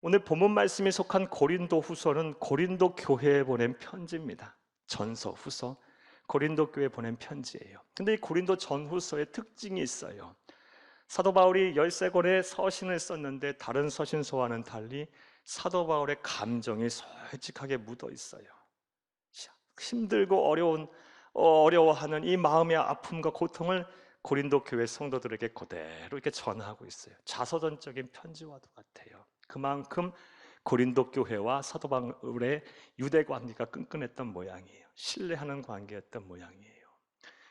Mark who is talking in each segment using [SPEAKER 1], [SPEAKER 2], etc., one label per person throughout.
[SPEAKER 1] 오늘 본문 말씀이 속한 고린도 후서는 고린도 교회에 보낸 편지입니다. 전서, 후서, 고린도 교회에 보낸 편지예요. 근데 이 고린도 전후서의 특징이 있어요. 사도 바울이 13권의 서신을 썼는데 다른 서신서와는 달리 사도 바울의 감정이 솔직하게 묻어 있어요. 힘들고 어려워하는 이 마음의 아픔과 고통을 고린도 교회 성도들에게 그대로 이렇게 전하고 있어요. 자서전적인 편지와도 같아요. 그만큼 고린도 교회와 사도 바울의 유대 관계가 끈끈했던 모양이에요. 신뢰하는 관계였던 모양이에요.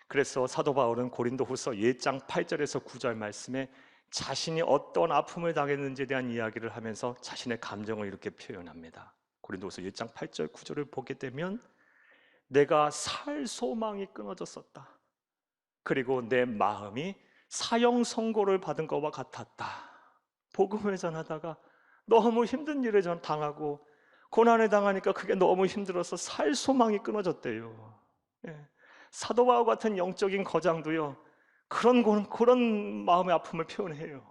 [SPEAKER 1] 그래서 사도 바울은 고린도후서 1장 8절에서 9절 말씀에 자신이 어떤 아픔을 당했는지에 대한 이야기를 하면서 자신의 감정을 이렇게 표현합니다. 고린도후서 1장 8절 9절을 보게 되면 내가 살 소망이 끊어졌었다. 그리고 내 마음이 사형 선고를 받은 것과 같았다. 복음을 전하다가 너무 힘든 일을 당하고 고난을 당하니까 그게 너무 힘들어서 살 소망이 끊어졌대요. 예. 사도 바울 같은 영적인 거장도요, 그런 마음의 아픔을 표현해요.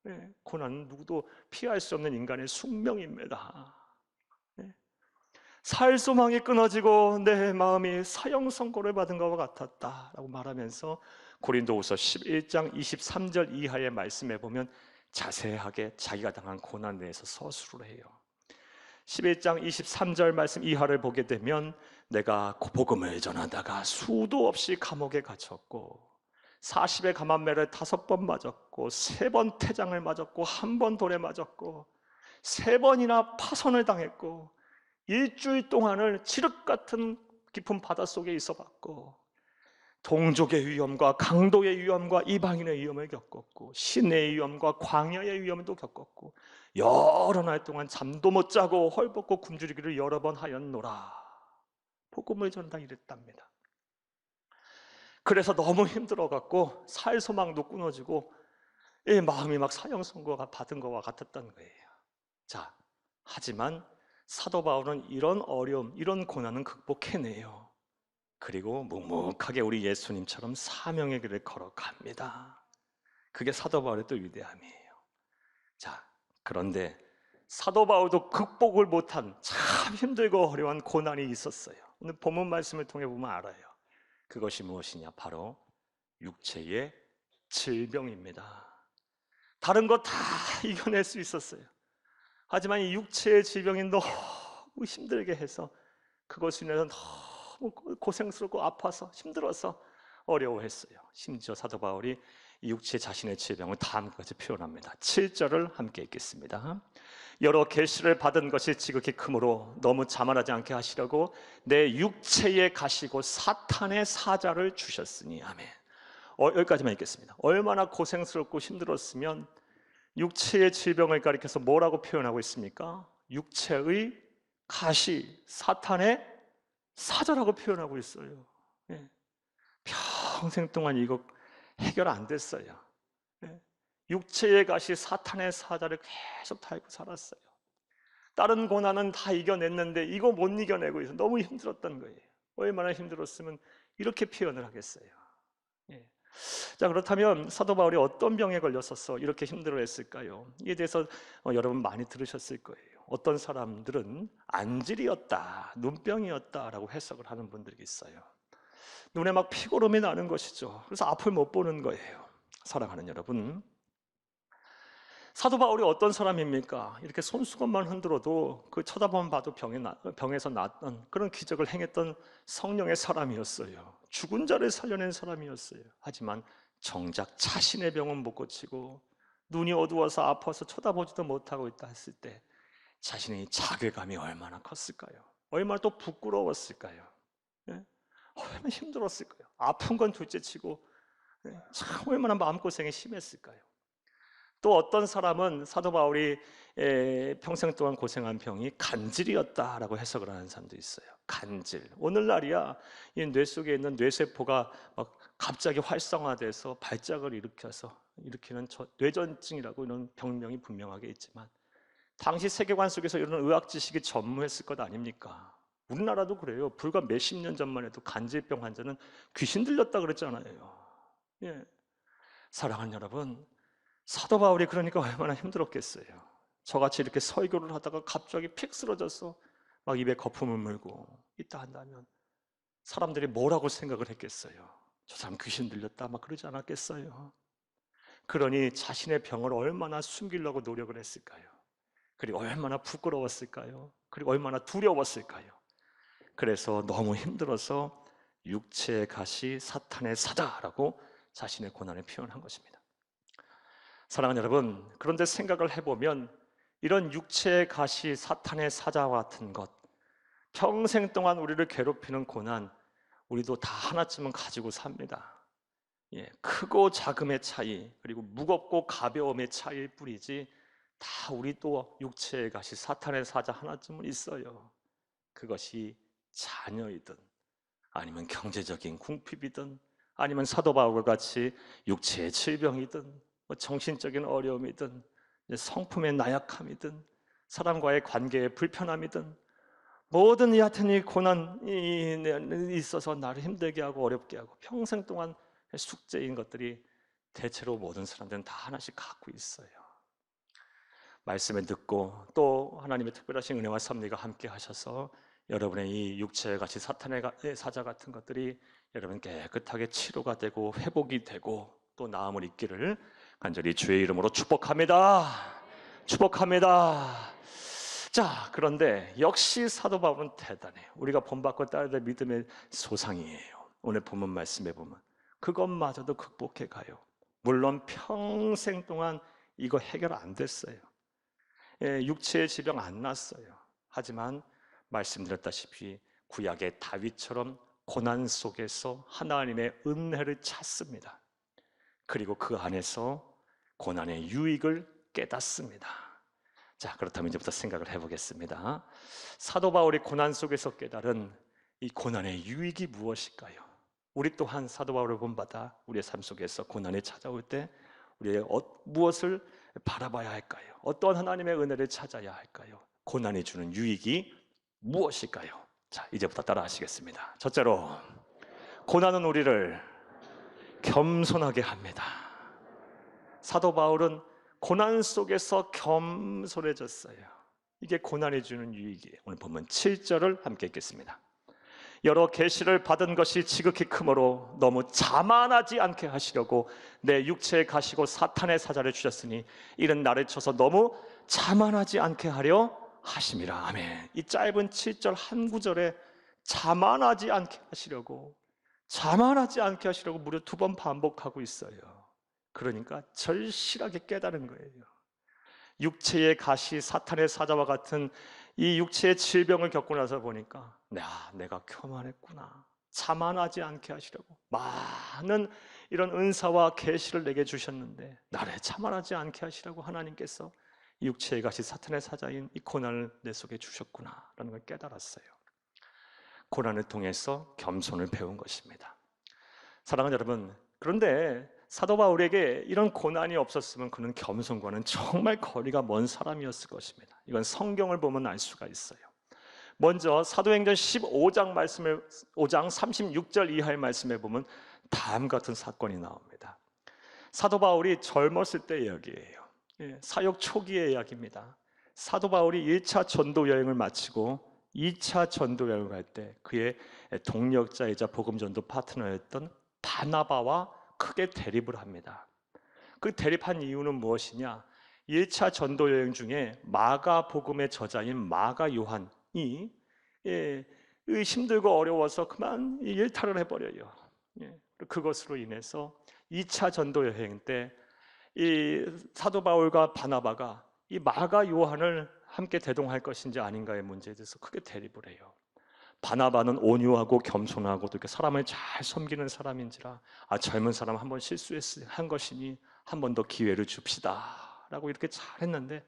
[SPEAKER 1] 예. 고난은 누구도 피할 수 없는 인간의 숙명입니다. 예. 살 소망이 끊어지고 내 마음이 사형 선고를 받은 것과 같았다라고 말하면서 고린도후서 11장 23절 이하의 말씀에 보면 자세하게 자기가 당한 고난에 대해서 서술을 해요. 11장 23절 말씀 이하를 보게 되면 내가 복음을 전하다가 수도 없이 감옥에 갇혔고 40의 감암매를 5번 맞았고 3번 태장을 맞았고 1번 돌에 맞았고 3번이나 파선을 당했고 일주일 동안을 칠흑 같은 깊은 바닷속에 있어 봤고 동족의 위험과 강도의 위험과 이방인의 위험을 겪었고 시내의 위험과 광야의 위험도 겪었고 여러 날 동안 잠도 못 자고 헐벗고 굶주리기를 여러 번 하였노라. 복음을 전다 이랬답니다. 그래서 너무 힘들어갖고 살 소망도 끊어지고 이 마음이 막 사형 선고가 받은 것과 같았던 거예요. 자, 하지만 사도 바울은 이런 어려움, 이런 고난은 극복해내요. 그리고 묵묵하게 우리 예수님처럼 사명의 길을 걸어갑니다. 그게 사도 바울의 또 위대함이에요. 자, 그런데 사도 바울도 극복을 못한 참 힘들고 어려운 고난이 있었어요. 오늘 본문 말씀을 통해 보면 알아요. 그것이 무엇이냐? 바로 육체의 질병입니다. 다른 거 다 이겨낼 수 있었어요. 하지만 이 육체의 질병이 너무 힘들게 해서 그것으로 인해서 너무 고생스럽고 아파서 힘들어서 어려워했어요. 심지어 사도 바울이 이 육체 자신의 질병을 다음과 같이 표현합니다. 7절을 함께 읽겠습니다. 여러 계시를 받은 것이 지극히 크므로 너무 자만하지 않게 하시려고 내 육체에 가시고 사탄의 사자를 주셨으니. 아멘. 여기까지만 읽겠습니다. 얼마나 고생스럽고 힘들었으면 육체의 질병을 가리켜서 뭐라고 표현하고 있습니까? 육체의 가시, 사탄의 사자라고 표현하고 있어요. 예. 평생 동안 이거 해결 안 됐어요. 예. 육체의 가시, 사탄의 사자를 계속 달고 살았어요. 다른 고난은 다 이겨냈는데 이거 못 이겨내고 있어요. 너무 힘들었던 거예요. 얼마나 힘들었으면 이렇게 표현을 하겠어요. 예. 자, 그렇다면 사도 바울이 어떤 병에 걸렸어서 이렇게 힘들어했을까요? 이에 대해서 여러분 많이 들으셨을 거예요. 어떤 사람들은 안질이었다, 눈병이었다라고 해석을 하는 분들이 있어요. 눈에 막 피고름이 나는 것이죠. 그래서 앞을 못 보는 거예요. 사랑하는 여러분, 사도 바울이 어떤 사람입니까? 이렇게 손수건만 흔들어도 그 쳐다보면 봐도 병에서 낫던 그런 기적을 행했던 성령의 사람이었어요. 죽은 자를 살려낸 사람이었어요. 하지만 정작 자신의 병은 못 고치고 눈이 어두워서 아파서 쳐다보지도 못하고 있다 했을 때 자신의 자괴감이 얼마나 컸을까요? 얼마나 또 부끄러웠을까요? 예? 얼마나 힘들었을까요? 아픈 건 둘째치고 참 얼마나 마음고생이 심했을까요? 또 어떤 사람은 사도 바울이 평생 동안 고생한 병이 간질이었다라고 해석을 하는 사람도 있어요. 간질. 오늘날이야 이 뇌 속에 있는 뇌세포가 막 갑자기 활성화돼서 발작을 일으키는 뇌전증이라고 이런 병명이 분명하게 있지만 당시 세계관 속에서 이런 의학 지식이 전무했을 것 아닙니까? 우리나라도 그래요. 불과 몇십 년 전만 해도 간질병 환자는 귀신 들렸다 그랬잖아요. 예. 사랑하는 여러분, 사도 바울이 그러니까 얼마나 힘들었겠어요. 저같이 이렇게 설교를 하다가 갑자기 픽 쓰러져서 막 입에 거품을 물고 있다 한다면 사람들이 뭐라고 생각을 했겠어요? 저 사람 귀신 들렸다 막 그러지 않았겠어요? 그러니 자신의 병을 얼마나 숨기려고 노력을 했을까요? 그리고 얼마나 부끄러웠을까요? 그리고 얼마나 두려웠을까요? 그래서 너무 힘들어서 육체의 가시 사탄의 사자라고 자신의 고난을 표현한 것입니다. 사랑하는 여러분, 그런데 생각을 해보면 이런 육체의 가시 사탄의 사자와 같은 것, 평생 동안 우리를 괴롭히는 고난, 우리도 다 하나쯤은 가지고 삽니다. 크고 작음의 차이, 그리고 무겁고 가벼움의 차이일 뿐이지 다 우리 또 육체의 가시 사탄의 사자 하나쯤은 있어요. 그것이 자녀이든 아니면 경제적인 궁핍이든 아니면 사도 바울과 같이 육체의 질병이든 정신적인 어려움이든 성품의 나약함이든 사람과의 관계의 불편함이든 모든 여하튼 이 고난이 있어서 나를 힘들게 하고 어렵게 하고 평생 동안 숙제인 것들이 대체로 모든 사람들은 다 하나씩 갖고 있어요. 말씀을 듣고 또 하나님의 특별하신 은혜와 섭리가 함께 하셔서 여러분의 이 육체의 같이 사탄의 사자 같은 것들이 여러분 깨끗하게 치료가 되고 회복이 되고 또 나음을 입기를 간절히 주의 이름으로 축복합니다. 축복합니다. 자, 그런데 역시 사도 바울은 대단해요. 우리가 본받고 따라야 될 믿음의 소상이에요. 오늘 본문 말씀에 보면 그것마저도 극복해 가요. 물론 평생 동안 이거 해결 안 됐어요. 육체의 질병 안 났어요. 하지만 말씀드렸다시피 구약의 다윗처럼 고난 속에서 하나님의 은혜를 찾습니다. 그리고 그 안에서 고난의 유익을 깨닫습니다. 자, 그렇다면 이제부터 생각을 해보겠습니다. 사도 바울이 고난 속에서 깨달은 이 고난의 유익이 무엇일까요? 우리 또한 사도 바울을 본받아 우리의 삶 속에서 고난이 찾아올 때 우리의 무엇을 바라봐야 할까요? 어떤 하나님의 은혜를 찾아야 할까요? 고난이 주는 유익이 무엇일까요? 자, 이제부터 따라 하시겠습니다. 첫째로, 고난은 우리를 겸손하게 합니다. 사도 바울은 고난 속에서 겸손해졌어요. 이게 고난이 주는 유익이에요. 오늘 보면 7절을 함께 읽겠습니다. 여러 계시를 받은 것이 지극히 크므로 너무 자만하지 않게 하시려고 내 육체에 가시고 사탄의 사자를 주셨으니 이는 나를 쳐서 너무 자만하지 않게 하려 하심이라. 아멘. 이 짧은 7절 한 구절에 자만하지 않게 하시려고 무려 2번 반복하고 있어요. 그러니까 절실하게 깨달은 거예요. 육체의 가시 사탄의 사자와 같은 이 육체의 질병을 겪고 나서 보니까 내가 교만했구나. 자만하지 않게 하시려고 많은 이런 은사와 계시를 내게 주셨는데 나를 자만하지 않게 하시려고 하나님께서 육체의 가시 사탄의 사자인 이 고난을 내 속에 주셨구나라는 걸 깨달았어요. 고난을 통해서 겸손을 배운 것입니다. 사랑하는 여러분, 그런데 사도 바울에게 이런 고난이 없었으면 그는 겸손과는 정말 거리가 먼 사람이었을 것입니다. 이건 성경을 보면 알 수가 있어요. 먼저 사도행전 15장 36절 이하의 말씀에 보면 다음 같은 사건이 나옵니다. 사도 바울이 젊었을 때 이야기예요. 사역 초기의 이야기입니다. 사도 바울이 1차 전도 여행을 마치고 2차 전도 여행을 갈 때 그의 동력자이자 복음 전도 파트너였던 바나바와 크게 대립을 합니다. 그 대립한 이유는 무엇이냐? 1차 전도 여행 중에 마가 복음의 저자인 마가 요한이 힘들고 어려워서 그만 일탈을 해버려요. 그것으로 인해서 2차 전도 여행 때 이 사도 바울과 바나바가 이 마가 요한을 함께 대동할 것인지 아닌가의 문제에 대해서 크게 대립을 해요. 바나바는 온유하고 겸손하고 또 이렇게 사람을 잘 섬기는 사람인지라 젊은 사람 한 번 실수한 것이니 한 번 더 기회를 줍시다 라고 이렇게 잘했는데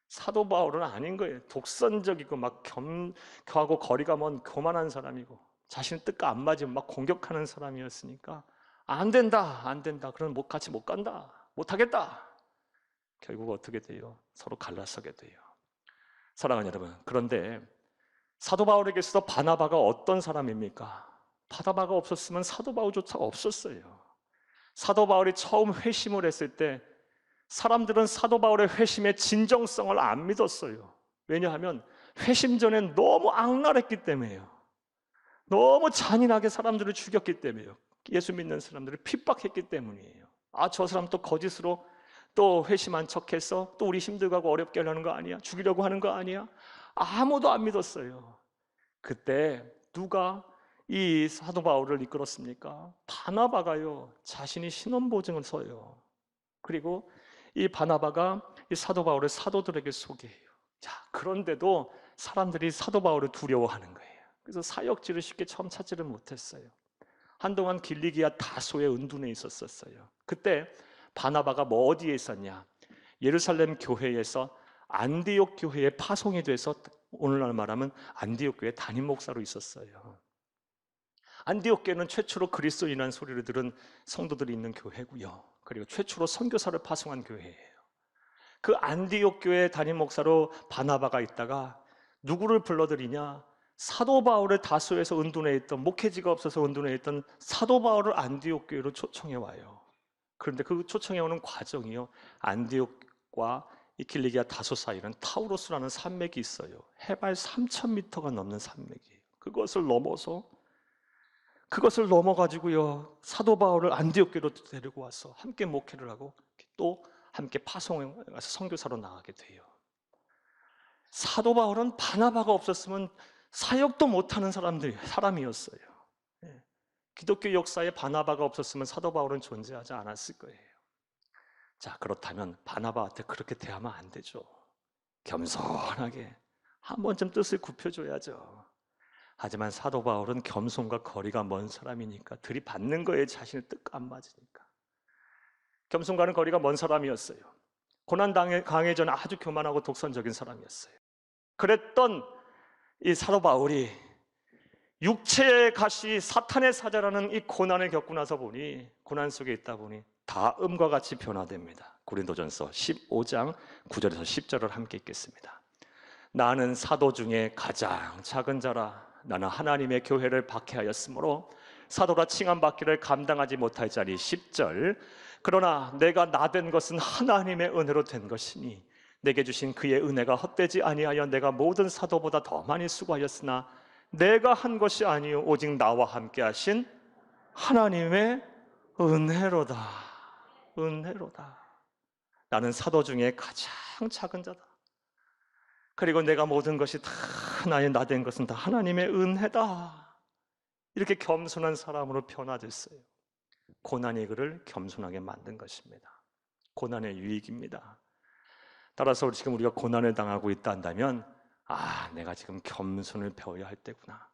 [SPEAKER 1] 사도 바울은 아닌 거예요. 독선적이고 막 겸하고 거리가 먼 교만한 사람이고 자신의 뜻과 안 맞으면 막 공격하는 사람이었으니까 안 된다 그럼 같이 못 간다 못하겠다. 결국 어떻게 돼요? 서로 갈라서게 돼요. 사랑하는 여러분, 그런데 사도 바울에게서 바나바가 어떤 사람입니까? 바나바가 없었으면 사도 바울조차 없었어요. 사도 바울이 처음 회심을 했을 때 사람들은 사도 바울의 회심의 진정성을 안 믿었어요. 왜냐하면 회심 전엔 너무 악랄했기 때문에요. 너무 잔인하게 사람들을 죽였기 때문에요. 예수 믿는 사람들을 핍박했기 때문이에요. 아, 저 사람 또 거짓으로 또 회심한 척해서 또 우리 힘들고 하고 어렵게 하려는 거 아니야? 죽이려고 하는 거 아니야? 아무도 안 믿었어요. 그때 누가 이 사도 바울을 이끌었습니까? 바나바가요, 자신이 신원보증을 써요. 그리고 이 바나바가 이 사도 바울을 사도들에게 소개해요. 자, 그런데도 사람들이 사도 바울을 두려워하는 거예요. 그래서 사역지를 쉽게 처음 찾지를 못했어요. 한동안 길리기아 다소의 은둔에 있었어요. 그때 바나바가 어디에 있었냐? 예루살렘 교회에서 안디옥 교회에 파송이 돼서 오늘날 말하면 안디옥 교회 담임 목사로 있었어요. 안디옥 교회는 최초로 그리스도인이라는 소리를 들은 성도들이 있는 교회고요. 그리고 최초로 선교사를 파송한 교회예요. 그 안디옥 교회 담임 목사로 바나바가 있다가 누구를 불러들이냐? 사도 바울을 다소에서 은둔해 있던, 목회지가 없어서 은둔해 있던 사도 바울을 안디옥 교회로 초청해 와요. 그런데 그 초청해 오는 과정이요, 안디옥과 이 길리기아 다소 사이는 타우로스라는 산맥이 있어요. 해발 3,000m가 넘는 산맥이에요. 그것을 넘어가지고요, 사도 바울을 안디옥 교회로 데리고 와서 함께 목회를 하고 또 함께 파송에 가서 선교사로 나가게 돼요. 사도 바울은 바나바가 없었으면 사역도 못하는 사람이었어요. 기독교 역사에 바나바가 없었으면 사도 바울은 존재하지 않았을 거예요. 자, 그렇다면 바나바한테 그렇게 대하면 안 되죠. 겸손하게 한 번쯤 뜻을 굽혀줘야죠. 하지만 사도 바울은 겸손과 거리가 먼 사람이니까 들이받는 거에 자신의 뜻과 안 맞으니까 겸손과는 거리가 먼 사람이었어요. 고난 강해전 아주 교만하고 독선적인 사람이었어요. 그랬던 이 사도 바울이 육체의 가시 사탄의 사자라는 이 고난을 겪고 나서 보니, 고난 속에 있다 보니 다음과 같이 변화됩니다. 고린도전서 15장 9절에서 10절을 함께 읽겠습니다. 나는 사도 중에 가장 작은 자라. 나는 하나님의 교회를 박해하였으므로 사도라 칭함받기를 감당하지 못할 자니. 10절. 그러나 내가 나된 것은 하나님의 은혜로 된 것이니 내게 주신 그의 은혜가 헛되지 아니하여 내가 모든 사도보다 더 많이 수고하였으나 내가 한 것이 아니요 오직 나와 함께 하신 하나님의 은혜로다. 은혜로다. 나는 사도 중에 가장 작은 자다. 그리고 내가 모든 것이 다 나의 나된 것은 다 하나님의 은혜다. 이렇게 겸손한 사람으로 변화됐어요. 고난이 그를 겸손하게 만든 것입니다. 고난의 유익입니다. 따라서 지금 우리가 고난을 당하고 있다 한다면, 아, 내가 지금 겸손을 배워야 할 때구나,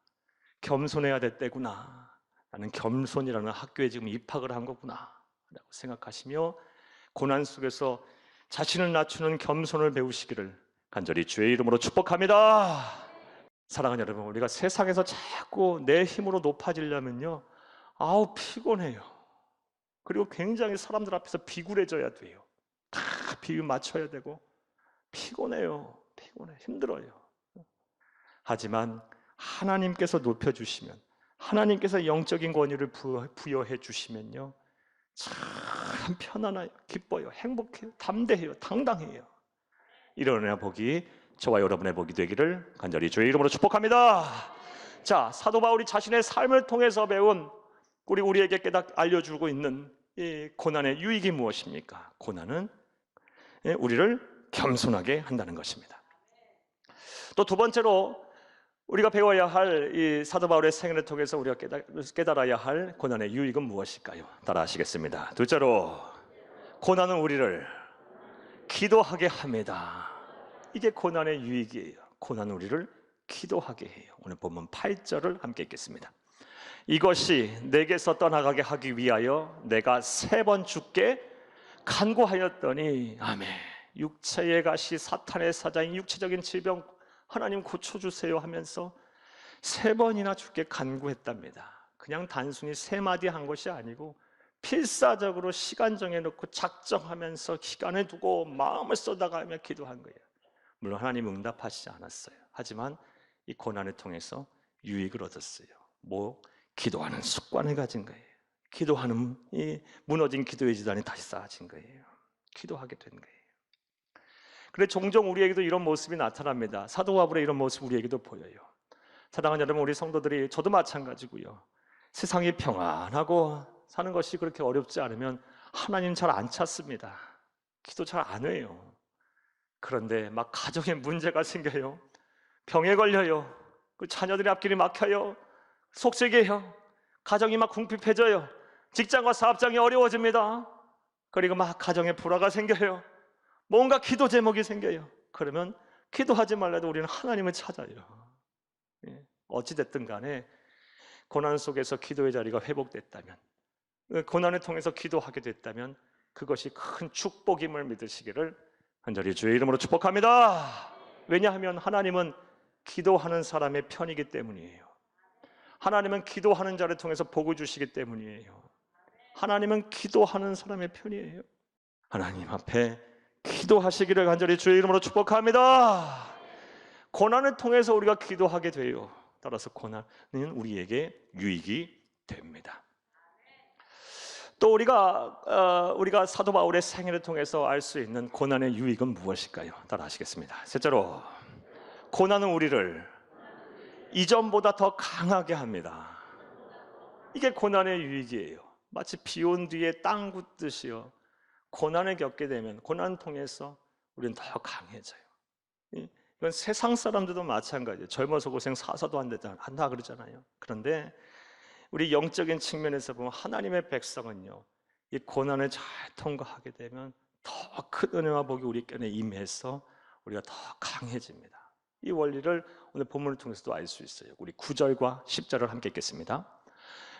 [SPEAKER 1] 겸손해야 될 때구나, 나는 겸손이라는 학교에 지금 입학을 한 거구나 라고 생각하시며 고난 속에서 자신을 낮추는 겸손을 배우시기를 간절히 주의 이름으로 축복합니다. 사랑하는 여러분, 우리가 세상에서 자꾸 내 힘으로 높아지려면요, 아우 피곤해요. 그리고 굉장히 사람들 앞에서 비굴해져야 돼요. 다 비유 맞춰야 되고 피곤해요. 피곤해. 힘들어요. 하지만 하나님께서 높여주시면, 하나님께서 영적인 권위를 부여해 주시면요, 참 편안해요. 기뻐요. 행복해요. 담대해요. 당당해요. 이런 은혜와 복이 저와 여러분의 복이 되기를 간절히 주의 이름으로 축복합니다. 자, 사도 바울이 자신의 삶을 통해서 배운, 우리에게 알려주고 있는 이 고난의 유익이 무엇입니까? 고난은 우리를 겸손하게 한다는 것입니다. 또 두 번째로 우리가 배워야 할, 이 사도 바울의 생애를 통해서 우리가 깨달아야 할 고난의 유익은 무엇일까요? 따라 하시겠습니다. 둘째로, 고난은 우리를 기도하게 합니다. 이게 고난의 유익이에요. 고난은 우리를 기도하게 해요. 오늘 본문 8절을 함께 읽겠습니다. 이것이 내게서 떠나가게 하기 위하여 내가 3번 주께 간구하였더니, 아멘. 육체의 가시 사탄의 사자인 육체적인 질병 하나님 고쳐주세요 하면서 3번이나 주께 간구했답니다. 그냥 단순히 3마디 한 것이 아니고 필사적으로 시간 정해놓고 작정하면서 시간을 두고 마음을 쏟아가며 기도한 거예요. 물론 하나님 응답하시지 않았어요. 하지만 이 고난을 통해서 유익을 얻었어요. 기도하는 습관을 가진 거예요. 기도하는 이 무너진 기도의 지단이 다시 쌓아진 거예요. 기도하게 된 거예요. 그런데 종종 우리에게도 이런 모습이 나타납니다. 사도 바울의 이런 모습 우리에게도 보여요. 사랑하는 여러분, 우리 성도들이, 저도 마찬가지고요. 세상이 평안하고 사는 것이 그렇게 어렵지 않으면 하나님 잘 안 찾습니다. 기도 잘 안 해요. 그런데 막 가정에 문제가 생겨요. 병에 걸려요. 그 자녀들의 앞길이 막혀요. 속썩여요. 가정이 막 궁핍해져요. 직장과 사업장이 어려워집니다. 그리고 막 가정에 불화가 생겨요. 뭔가 기도 제목이 생겨요. 그러면 기도하지 말라도 우리는 하나님을 찾아요. 어찌됐든 간에 고난 속에서 기도의 자리가 회복됐다면, 고난을 통해서 기도하게 됐다면 그것이 큰 축복임을 믿으시기를 간절히 주의 이름으로 축복합니다. 왜냐하면 하나님은 기도하는 사람의 편이기 때문이에요. 하나님은 기도하는 자를 통해서 복을 주시기 때문이에요. 하나님은 기도하는 사람의 편이에요. 하나님 앞에 기도하시기를 간절히 주의 이름으로 축복합니다. 고난을 통해서 우리가 기도하게 돼요. 따라서 고난은 우리에게 유익이 됩니다. 또 우리가 사도 바울의 생애를 통해서 알 수 있는 고난의 유익은 무엇일까요? 따라 하시겠습니다. 셋째로, 고난은 우리를 이전보다 더 강하게 합니다. 이게 고난의 유익이에요. 마치 비 온 뒤에 땅 굳듯이요. 고난을 겪게 되면 고난 통해서 우리는 더 강해져요. 이건 세상 사람들도 마찬가지예요. 젊어서 고생 사서도 한다 그러잖아요. 그런데 우리 영적인 측면에서 보면 하나님의 백성은요, 이 고난을 잘 통과하게 되면 더 큰 은혜와 복이 우리 곁에 임해서 우리가 더 강해집니다. 이 원리를 오늘 본문을 통해서도 알 수 있어요. 우리 9절과 10절을 함께 읽겠습니다.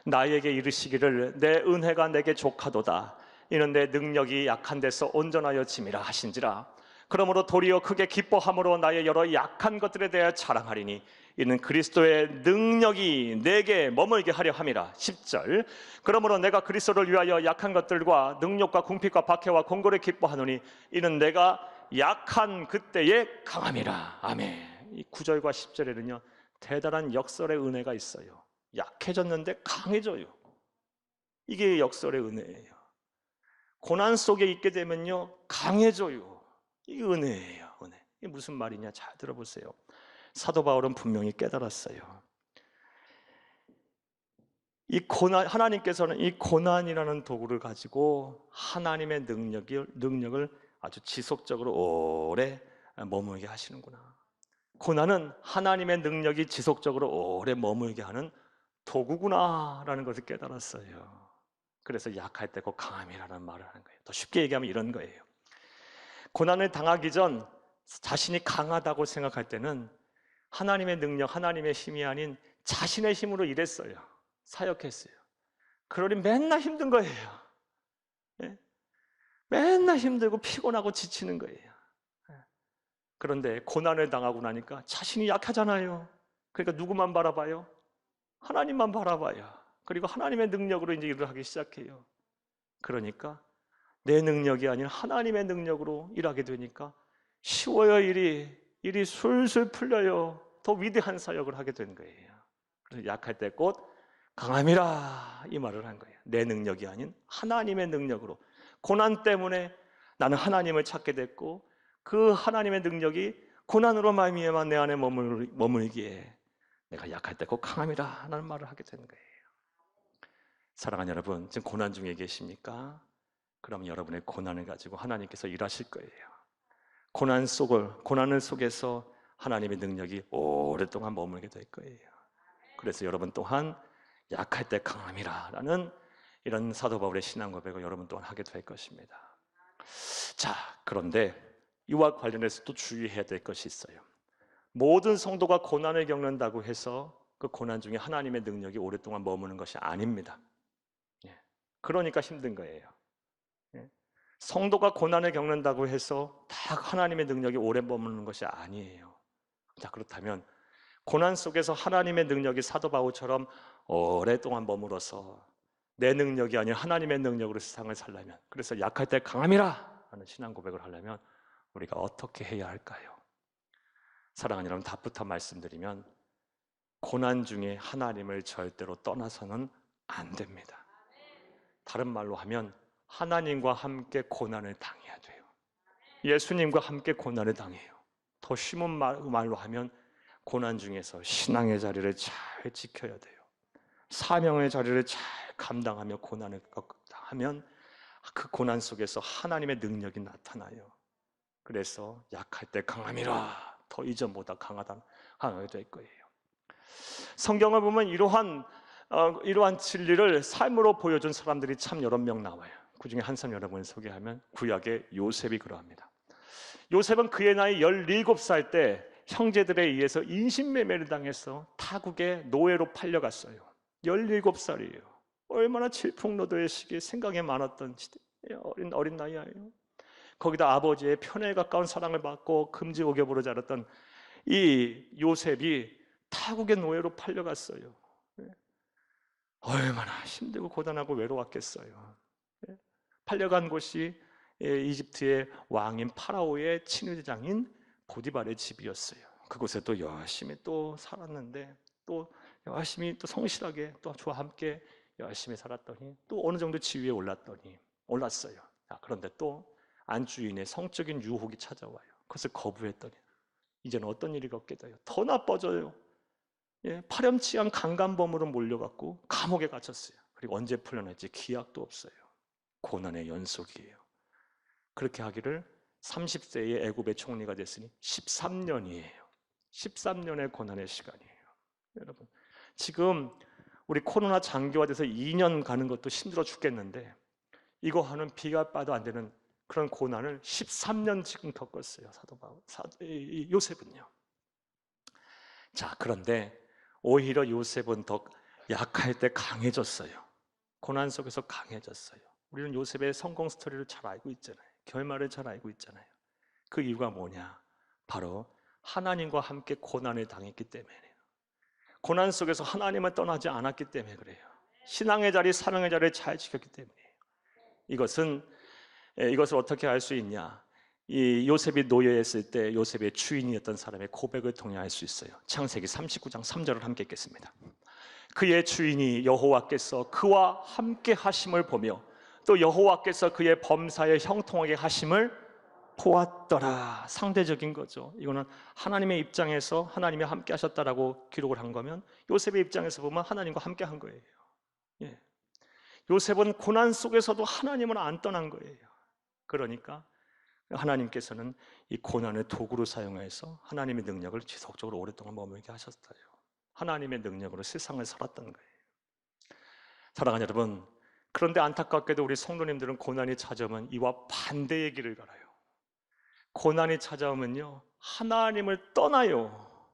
[SPEAKER 1] 나에게 이르시기를 내 은혜가 내게 족하도다. 이는 내 능력이 약한 데서 온전하여 짐이라 하신지라. 그러므로 도리어 크게 기뻐함으로 나의 여러 약한 것들에 대하여 자랑하리니 이는 그리스도의 능력이 내게 머물게 하려 함이라. 10절. 그러므로 내가 그리스도를 위하여 약한 것들과 능력과 궁핍과 박해와 공고를 기뻐하노니 이는 내가 약한 그때에 강함이라. 아멘. 이 9절과 10절에는요 대단한 역설의 은혜가 있어요. 약해졌는데 강해져요. 이게 역설의 은혜예요. 고난 속에 있게 되면요 강해져요. 이게 은혜예요. 은혜. 이게 무슨 말이냐 잘 들어보세요. 사도 바울은 분명히 깨달았어요. 이 고난, 하나님께서는 이 고난이라는 도구를 가지고 하나님의 능력을 아주 지속적으로 오래 머물게 하시는구나. 고난은 하나님의 능력이 지속적으로 오래 머물게 하는 도구구나라는 것을 깨달았어요. 그래서 약할 때 곧 강함이라는 말을 하는 거예요. 더 쉽게 얘기하면 이런 거예요. 고난을 당하기 전 자신이 강하다고 생각할 때는 하나님의 능력, 하나님의 힘이 아닌 자신의 힘으로 일했어요. 사역했어요. 그러니 맨날 힘든 거예요. 맨날 힘들고 피곤하고 지치는 거예요. 그런데 고난을 당하고 나니까 자신이 약하잖아요. 그러니까 누구만 바라봐요? 하나님만 바라봐요. 그리고 하나님의 능력으로 이제 일을 하기 시작해요. 그러니까 내 능력이 아닌 하나님의 능력으로 일하게 되니까 쉬워요. 일이 술술 풀려요. 더 위대한 사역을 하게 된 거예요. 그래서 약할 때 곧 강함이라 이 말을 한 거예요. 내 능력이 아닌 하나님의 능력으로. 고난 때문에 나는 하나님을 찾게 됐고 그 하나님의 능력이 고난으로 말미암아 내 안에 머물기에 내가 약할 때 곧 강함이라 라는 말을 하게 되는 거예요. 사랑하는 여러분, 지금 고난 중에 계십니까? 그럼 여러분의 고난을 가지고 하나님께서 일하실 거예요. 고난을 속에서 하나님의 능력이 오랫동안 머물게 될 거예요. 그래서 여러분 또한 약할 때 강함이라 라는 이런 사도 바울의 신앙 고백을 여러분 또한 하게 될 것입니다. 자, 그런데 이와 관련해서 또 주의해야 될 것이 있어요. 모든 성도가 고난을 겪는다고 해서 그 고난 중에 하나님의 능력이 오랫동안 머무는 것이 아닙니다. 그러니까 힘든 거예요. 성도가 고난을 겪는다고 해서 다 하나님의 능력이 오래 머무는 것이 아니에요. 자, 그렇다면 고난 속에서 하나님의 능력이 사도 바울처럼 오랫동안 머물어서 내 능력이 아닌 하나님의 능력으로 세상을 살려면, 그래서 약할 때 강함이라 하는 신앙 고백을 하려면 우리가 어떻게 해야 할까요? 사랑하는 여러분, 답부터 말씀드리면 고난 중에 하나님을 절대로 떠나서는 안 됩니다. 다른 말로 하면 하나님과 함께 고난을 당해야 돼요. 예수님과 함께 고난을 당해요. 더 쉬운 말로 하면 고난 중에서 신앙의 자리를 잘 지켜야 돼요. 사명의 자리를 잘 감당하며 고난을 하면 그 고난 속에서 하나님의 능력이 나타나요. 그래서 약할 때 강함이라 더 이전보다 강하게 될 거예요. 성경을 보면 이러한 진리를 삶으로 보여준 사람들이 참 여러 명 나와요. 그 중에 한 사람 여러분을 소개하면 구약의 요셉이 그러합니다. 요셉은 그의 나이 17살 때 형제들에 의해서 인신매매를 당해서 타국의 노예로 팔려갔어요. 17살이에요. 얼마나 질풍노도의 시기에 생각이 많았던 어린 나이예요. 거기다 아버지의 편에 가까운 사랑을 받고 금지옥엽으로 자랐던 이 요셉이 타국의 노예로 팔려갔어요. 얼마나 힘들고 고단하고 외로웠겠어요. 팔려간 곳이 이집트의 왕인 파라오의 친위대장인 보디발의 집이었어요. 그곳에 또 열심히 또 살았는데 또 열심히 또 성실하게 또 저와 함께 열심히 살았더니 또 어느 정도 지위에 올랐어요. 그런데 또 안주인의 성적인 유혹이 찾아와요. 그것을 거부했더니 이제는 어떤 일이 겪게 돼요? 더 나빠져요. 파렴치한 강간범으로 몰려갔고 감옥에 갇혔어요. 그리고 언제 풀려날지 기약도 없어요. 고난의 연속이에요. 그렇게 하기를 30세의 애굽의 총리가 됐으니 13년이에요. 13년의 고난의 시간이에요. 여러분, 지금 우리 코로나 장기화돼서 2년 가는 것도 힘들어 죽겠는데 이거 하는 비가 빠도 안 되는 그런 고난을 13년 지금 겪었어요. 요셉은요. 자, 그런데 오히려 요셉은 더 약할 때 강해졌어요. 고난 속에서 강해졌어요. 우리는 요셉의 성공 스토리를 잘 알고 있잖아요. 결말을 잘 알고 있잖아요. 그 이유가 뭐냐? 바로 하나님과 함께 고난을 당했기 때문이에요. 고난 속에서 하나님을 떠나지 않았기 때문에 그래요. 신앙의 자리, 사명의 자리를 잘 지켰기 때문이에요. 이것을 어떻게 알 수 있냐? 이 요셉이 노예했을 때 요셉의 주인이었던 사람의 고백을 통해 알 수 있어요. 창세기 39장 3절을 함께 읽겠습니다. 그의 주인이 여호와께서 그와 함께 하심을 보며 또 여호와께서 그의 범사에 형통하게 하심을 보았더라. 상대적인 거죠. 이거는 하나님의 입장에서 하나님이 함께 하셨다라고 기록을 한 거면 요셉의 입장에서 보면 하나님과 함께 한 거예요. 예. 요셉은 고난 속에서도 하나님을 안 떠난 거예요. 그러니까 하나님께서는 이 고난을 도구로 사용해서 하나님의 능력을 지속적으로 오랫동안 머물게 하셨어요. 하나님의 능력으로 세상을 살았던 거예요. 사랑하는 여러분, 그런데 안타깝게도 우리 성도님들은 고난이 찾아오면 이와 반대의 길을 걸어요. 고난이 찾아오면요, 하나님을 떠나요.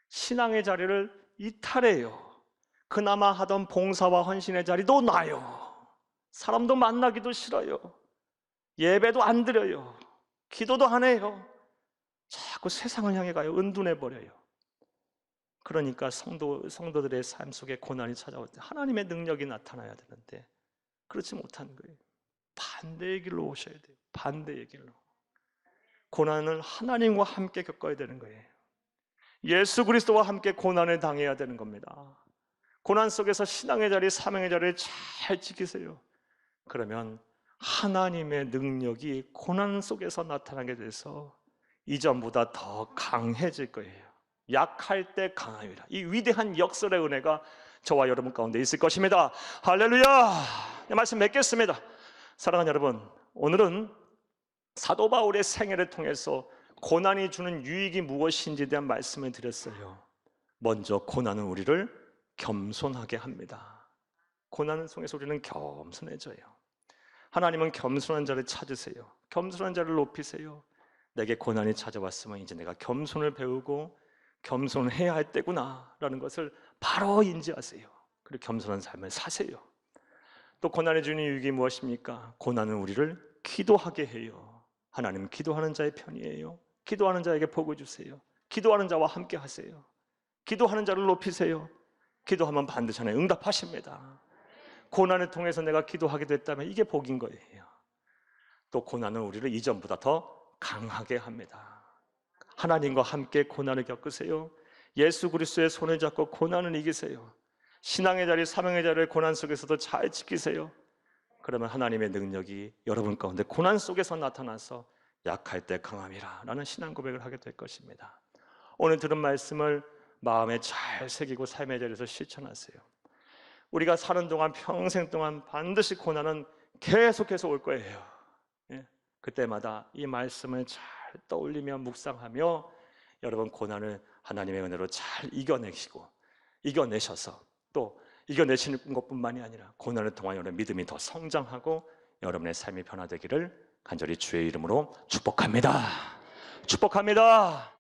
[SPEAKER 1] 신앙의 자리를 이탈해요. 그나마 하던 봉사와 헌신의 자리도 놔요. 사람도 만나기도 싫어요. 예배도 안 드려요. 기도도 안 해요. 자꾸 세상을 향해 가요. 은둔해 버려요. 그러니까 성도들의 삶 속에 고난이 찾아올 때 하나님의 능력이 나타나야 되는데 그렇지 못한 거예요. 반대의 길로 오셔야 돼요. 반대의 길로. 고난을 하나님과 함께 겪어야 되는 거예요. 예수 그리스도와 함께 고난을 당해야 되는 겁니다. 고난 속에서 신앙의 자리, 사명의 자리를 잘 지키세요. 그러면 하나님의 능력이 고난 속에서 나타나게 돼서 이전보다 더 강해질 거예요. 약할 때 강함이라. 이 위대한 역설의 은혜가 저와 여러분 가운데 있을 것입니다. 할렐루야! 말씀 맺겠습니다. 사랑하는 여러분, 오늘은 사도 바울의 생애를 통해서 고난이 주는 유익이 무엇인지에 대한 말씀을 드렸어요. 먼저 고난은 우리를 겸손하게 합니다. 고난을 통해서 우리는 겸손해져요. 하나님은 겸손한 자를 찾으세요. 겸손한 자를 높이세요. 내게 고난이 찾아왔으면 이제 내가 겸손을 배우고 겸손을 해야 할 때구나 라는 것을 바로 인지하세요. 그리고 겸손한 삶을 사세요. 또 고난이 주는 유익이 무엇입니까? 고난은 우리를 기도하게 해요. 하나님은 기도하는 자의 편이에요. 기도하는 자에게 복을 주세요. 기도하는 자와 함께 하세요. 기도하는 자를 높이세요. 기도하면 반드시 하나님 응답하십니다. 고난을 통해서 내가 기도하게 됐다면 이게 복인 거예요. 또 고난은 우리를 이전보다 더 강하게 합니다. 하나님과 함께 고난을 겪으세요. 예수 그리스도의 손을 잡고 고난을 이기세요. 신앙의 자리, 사명의 자리를 고난 속에서도 잘 지키세요. 그러면 하나님의 능력이 여러분 가운데 고난 속에서 나타나서 약할 때 강함이라 라는 신앙 고백을 하게 될 것입니다. 오늘 들은 말씀을 마음에 잘 새기고 삶의 자리에서 실천하세요. 우리가 사는 동안 평생 동안 반드시 고난은 계속해서 올 거예요. 예? 그때마다 이 말씀을 잘 떠올리며 묵상하며 여러분 고난을 하나님의 은혜로 잘 이겨내셔서 또 이겨내시는 것뿐만이 아니라 고난을 통한 여러분의 믿음이 더 성장하고 여러분의 삶이 변화되기를 간절히 주의 이름으로 축복합니다. 축복합니다.